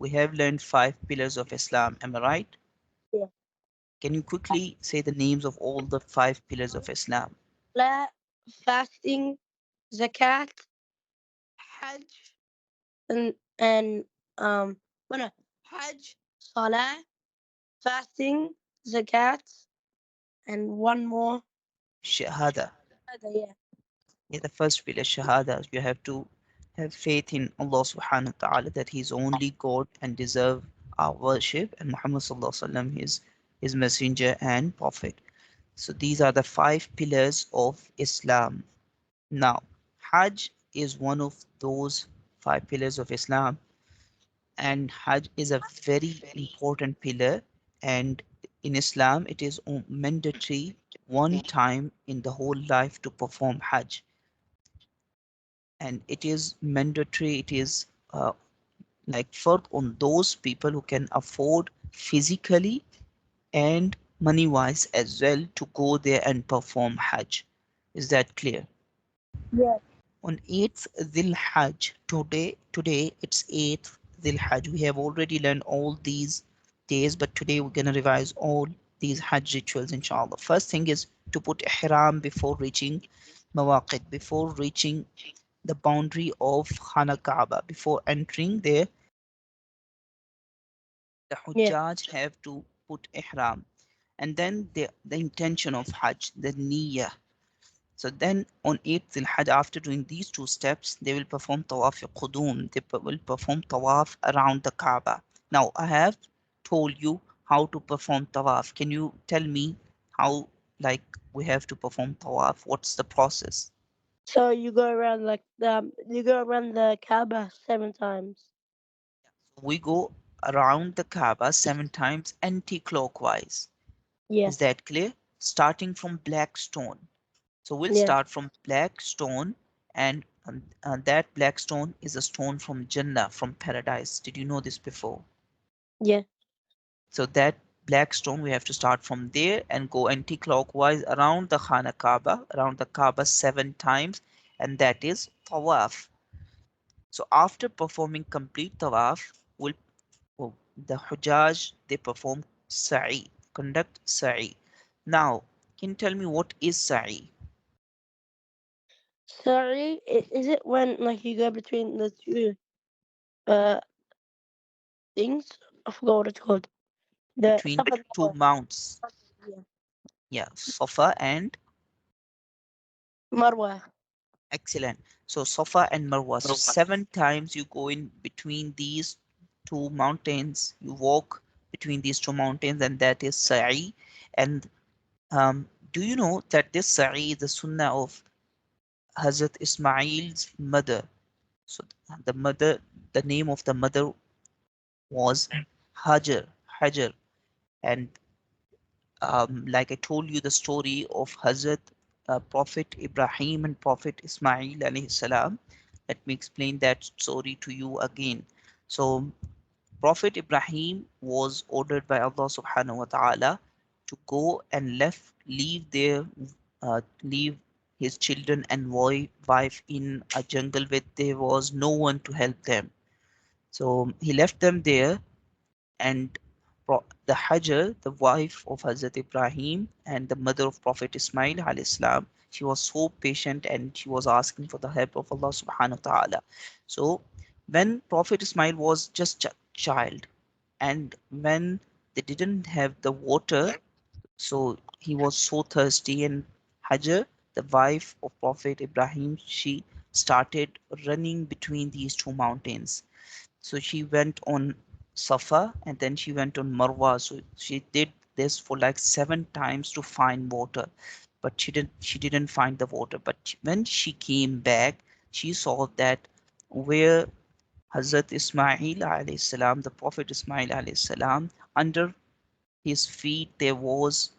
we have learned 5 pillars of Islam. Am I right? Yeah. Can you quickly say the names of all the 5 pillars of Islam? Salah, fasting, zakat, Hajj, and well, no, Hajj, Salah, fasting, zakat, and one more. Shahada. Yeah. Yeah, the first pillar, Shahada. You have to have faith in Allah subhanahu wa ta'ala that He is only God and deserve our worship, and Muhammad sallallahu alaihi wasallam is His messenger and prophet. So these are the 5 pillars of Islam. Now, Hajj is one of those 5 pillars of Islam, and Hajj is a very important pillar. And in Islam, it is mandatory one time in the whole life to perform Hajj, and it is mandatory. It is like for on those people who can afford physically and money wise as well to go there and perform Hajj. Is that clear? Yeah. On 8th Dhil Hajj, today it's 8th Dhil Hajj. We have already learned all these days, but today we're gonna revise all these Hajj rituals inshallah. First thing is to put ihram before reaching Mawaqit, before reaching the boundary of Khana Kaaba, before entering there. The Yeah. Hujjaj have to put ihram, and then the intention of Hajj, the niyyah. So then on 8th Hajj, after doing these 2 steps, they will perform Tawaf Qudum. They will perform Tawaf around the Kaaba. Now, I have told you how to perform Tawaf. Can you tell me how, like, we have to perform Tawaf? What's the process? So you go around you go around the Kaaba 7 times. We go around the Kaaba 7 times anti-clockwise. Yeah. Is that clear? Starting from black stone. So we'll Yeah. start from black stone, and that black stone is a stone from Jannah, from paradise. Did you know this before? Yeah. So that black stone, we have to start from there and go anti-clockwise around the Khana Kaaba, around the Kaaba 7 times, and that is Tawaf. So after performing complete Tawaf, the Hujjaj, they perform Sa'i, conduct Sa'i. Now, can you tell me what is Sa'i? Sorry, is it when like you go between the two uh things? I forgot what it's called. The Between Safa and two Marwa. mounts? Yeah. Yeah, Safa and Marwa. excellent. So Safa and Marwa. So 7 times you go in between these two mountains. You walk between these two mountains, and that is Sa'i. And do you know that this Sa'i is the Sunnah of Hazrat Ismail's mother? So the mother, the name of the mother was Hajar. Hajar, and like I told you the story of Hazrat Prophet Ibrahim and Prophet Ismail alayhi salam. Let me explain that story to you again. So Prophet Ibrahim was ordered by Allah subhanahu wa ta'ala to go and leave his children and wife in a jungle where there was no one to help them. So he left them there, and the Hajar, the wife of Hazrat Ibrahim and the mother of Prophet Ismail alayhi salam, she was so patient and she was asking for the help of Allah subhanahu wa ta'ala. So when Prophet Ismail was just a child, and when they didn't have the water, so he was so thirsty, and Hajar, the wife of Prophet Ibrahim, she started running between these two mountains. So she went on Safa and then she went on Marwa. So she did this for like 7 times to find water, but she didn't find the water. But when she came back, she saw that where Hazrat Ismail alayhi salam, the Prophet Ismail alayhi salam, under his feet there was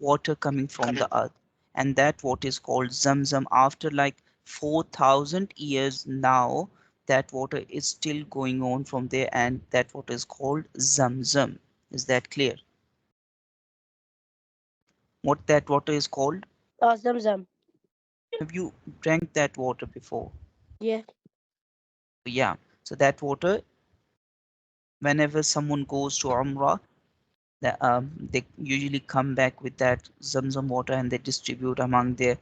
water coming from the earth, and that water is called Zamzam. After like 4,000 years now, that water is still going on from there, and that water is called Zamzam. Is that clear? What that water is called? Oh, Zamzam. Have you drank that water before? Yeah. Yeah. So that water whenever someone goes to Umrah, they usually come back with that Zamzam water and they distribute among their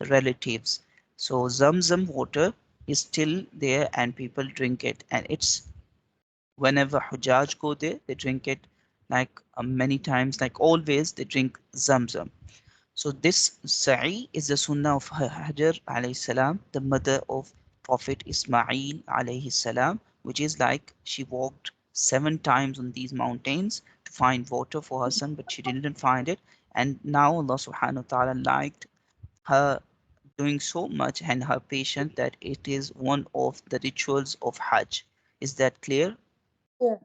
relatives. So Zamzam water is still there and people drink it. And it's whenever Hujjaj go there, they drink it like many times, like always, they drink Zamzam. So this Sa'i is the Sunnah of Hajar alayhi salam, the mother of Prophet Ismail alayhi salam, which is like she walked 7 times on these mountains to find water for her son, but she didn't find it. And now Allah subhanahu wa ta'ala liked her doing so much and her patience that it is one of the rituals of Hajj. Is that clear? Yeah.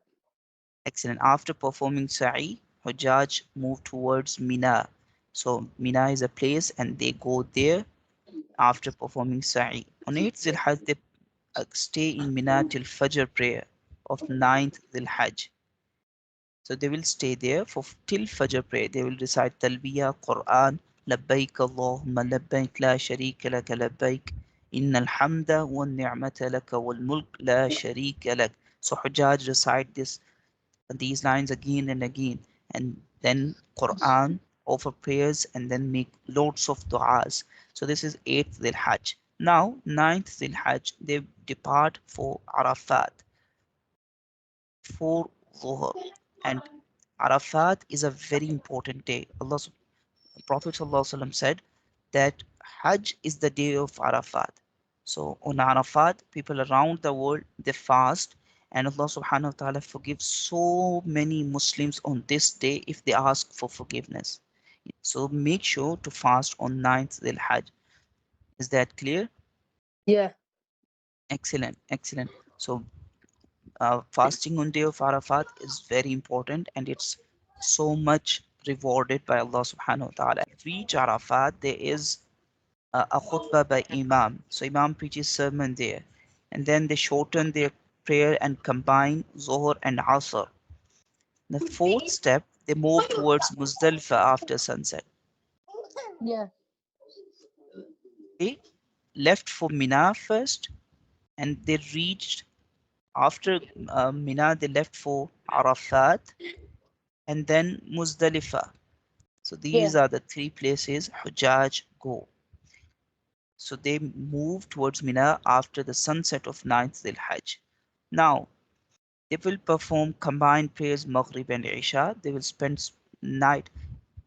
Excellent. After performing Sa'i, Hujjaj moved towards Mina. So Mina is a place and they go there after performing Sa'i. On 8th Zil-Hajj, they stay in Mina till Fajr prayer of 9th Zil-Hajj. So they will stay there for till Fajr prayer. They will recite Talbiyah, Quran, Labbaik Allahumma Labbaik La Sharika Laka Labbaik Innal Hamda wa Ni'mata Laka wal Mulk La Sharika Lak. So Hujjaj recite these lines again and again, and then Quran, offer prayers, and then make loads of du'as. So this is 8th Dhul Hajj. Now 9th Dhul Hajj, they depart for Arafat for Dhuhr. And Arafat is a very important day. Prophet ﷺ said that Hajj is the day of Arafat. So on Arafat, people around the world they fast, and Allah subhanahu wa ta'ala forgives so many Muslims on this day if they ask for forgiveness. So make sure to fast on 9th Dhul Hajj. Is that clear? Yeah. Excellent, excellent. So fasting on day of Arafat is very important and it's so much rewarded by Allah subhanahu wa ta'ala. Reach Arafat, there is a khutbah by Imam. So Imam preaches sermon there. And then they shorten their prayer and combine Zohar and Asr. The fourth step, they move towards Muzdalifah after sunset. Yeah. They left for Mina first and they reached after Mina, they left for Arafat and then Muzdalifah. So Yeah. these are the three places Hujjaj go. So they move towards Mina after the sunset of 9th Dhul Hajj. Now, they will perform combined prayers Maghrib and Isha. They will spend night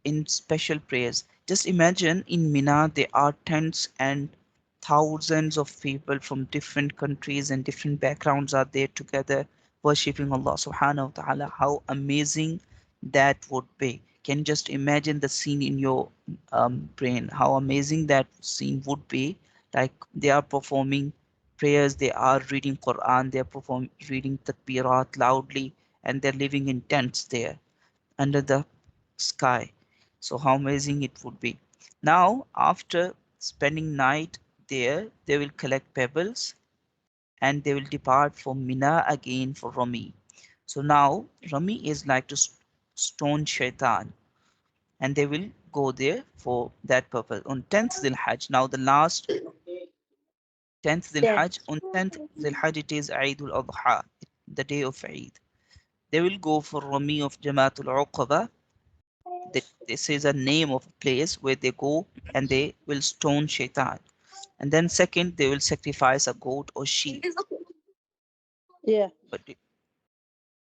in special prayers. Just imagine in Mina there are tens and thousands of people from different countries and different backgrounds are there together worshipping Allah subhanahu wa ta'ala. How amazing that would be. Can you just imagine the scene in your brain? How amazing that scene would be. Like they are performing prayers, they are reading Quran, they are reading takbirat loudly, and they're living in tents there under the sky. So how amazing it would be. Now, after spending night there, they will collect pebbles and they will depart for Mina again for Rami. So now Rami is like to stone Shaitan and they will go there for that purpose. On 10th Dhul Hajj, now the last 10th Dhul Yeah. Hajj, on 10th Dhul Hajj it is Eidul Adha, the day of Eid. They will go for Rami of Jamaatul Uqaba. This is a name of a place where they go and they will stone Shaitan. And then second, they will sacrifice a goat or sheep. Yeah. But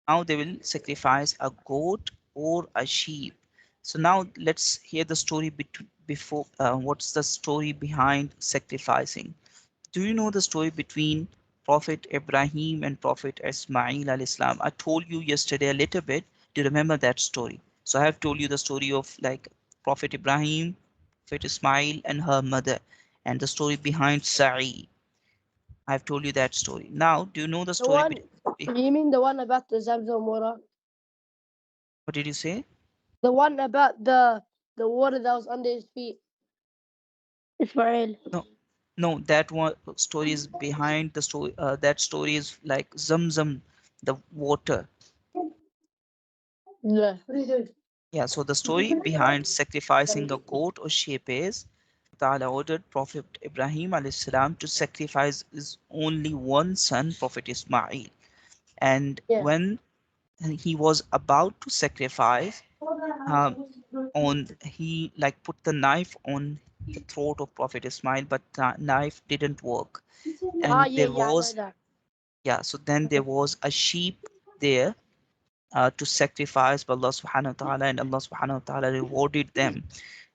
now they will sacrifice a goat or a sheep. So now let's hear the story before. What's the story behind sacrificing? Do you know the story between Prophet Ibrahim and Prophet Ismail al Islam? I told you yesterday a little bit. Do you remember that story? So I have told you the story of like Prophet Ibrahim, Prophet Ismail, and her mother, and the story behind Sa'i. I have told you that story. Now, do you know the The story? one, you mean the one about the Zamzam water? What did you say? The one about the water that was under his feet. Ismail. No, no, that one story is behind the story. That story is like Zamzam, the water. Yeah. Yeah, so the story behind sacrificing a goat or sheep is Ta'ala ordered Prophet Ibrahim alayhis salam to sacrifice his only one son, Prophet Ismail. And Yeah. when and he was about to sacrifice. Um, on he like put the knife on the throat of Prophet Ismail, but the knife didn't work, Ah, and yeah, there yeah, I know was, that. yeah. So then there was a sheep there to sacrifice by Allah Subhanahu wa Taala, and Allah Subhanahu wa Taala rewarded them.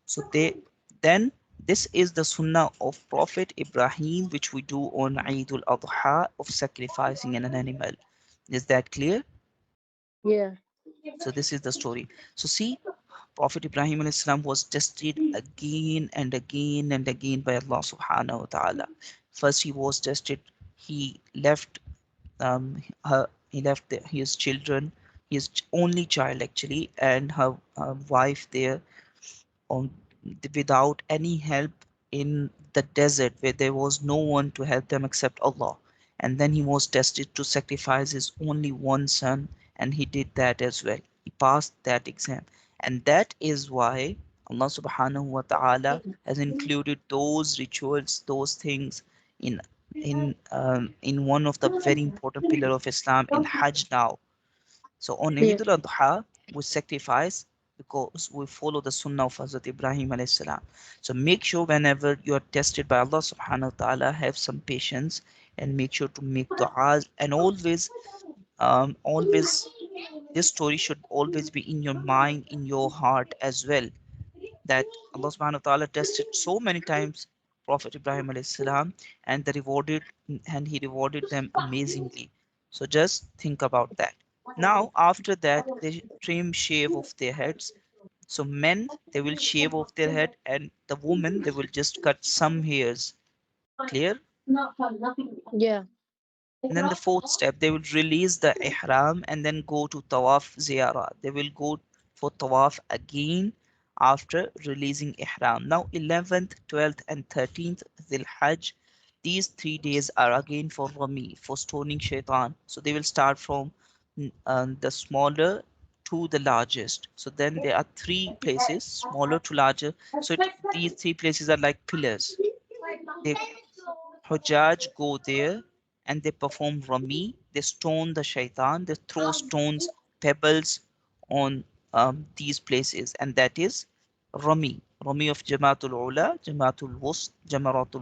So they then this is the sunnah of Prophet Ibrahim, which we do on Eid al-Adha of sacrificing an animal. Is that clear? Yeah, So this is the story. So see, Prophet Ibrahim alayhi salam was tested again and again and again by Allah Subhanahu wa Taala. First, he was tested. He left he left his children, his only child actually, and her wife there on without any help in the desert where there was no one to help them except Allah. And then he was tested to sacrifice his only one son, and he did that as well. He passed that exam. And that is why Allah subhanahu wa ta'ala has included those rituals, those things in in one of the very important pillar of Islam in Hajj now. So on yeah, Eid al-Adha, we sacrifice because we follow the sunnah of Hazrat Ibrahim alayhi salam. So make sure whenever you are tested by Allah subhanahu wa ta'ala, have some patience and make sure to make du'as, and always this story should always be in your mind, in your heart as well, that Allah subhanahu wa ta'ala tested so many times Prophet Ibrahim alayhi salam, and he rewarded them amazingly. So just think about that. Now after that they trim shave off their heads. So men they will shave off their head, and the women they will just cut some hairs. Clear? yeah, And then the fourth step, they will release the ihram and then go to tawaf ziyarah. They will go for tawaf again after releasing ihram. Now 11th, 12th and 13th Dhul Hajj, these 3 days are again for Rami, for stoning shaitan. So they will start from the smaller to the largest. So then there are three places, smaller to larger. So these three places are like pillars. They Hujjaj go there and they perform Rami. They stone the shaitan. They throw stones, pebbles on these places, and that is Rami. Rami of Jamaatul Ula, Jamaratul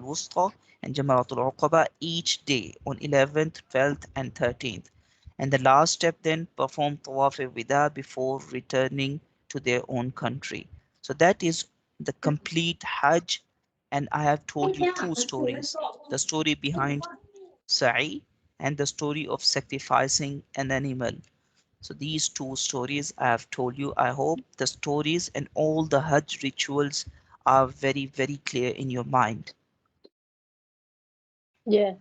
Wusta, and Jamaratul Uqaba each day on 11th, 12th, and 13th. And the last step then perform Tawaf Wida before returning to their own country. So that is the complete Hajj, and I have told you two stories, the story behind Sa'i and the story of sacrificing an animal. So these two stories I have told you. I hope the stories and all the Hajj rituals are very, very clear in your mind. yeah.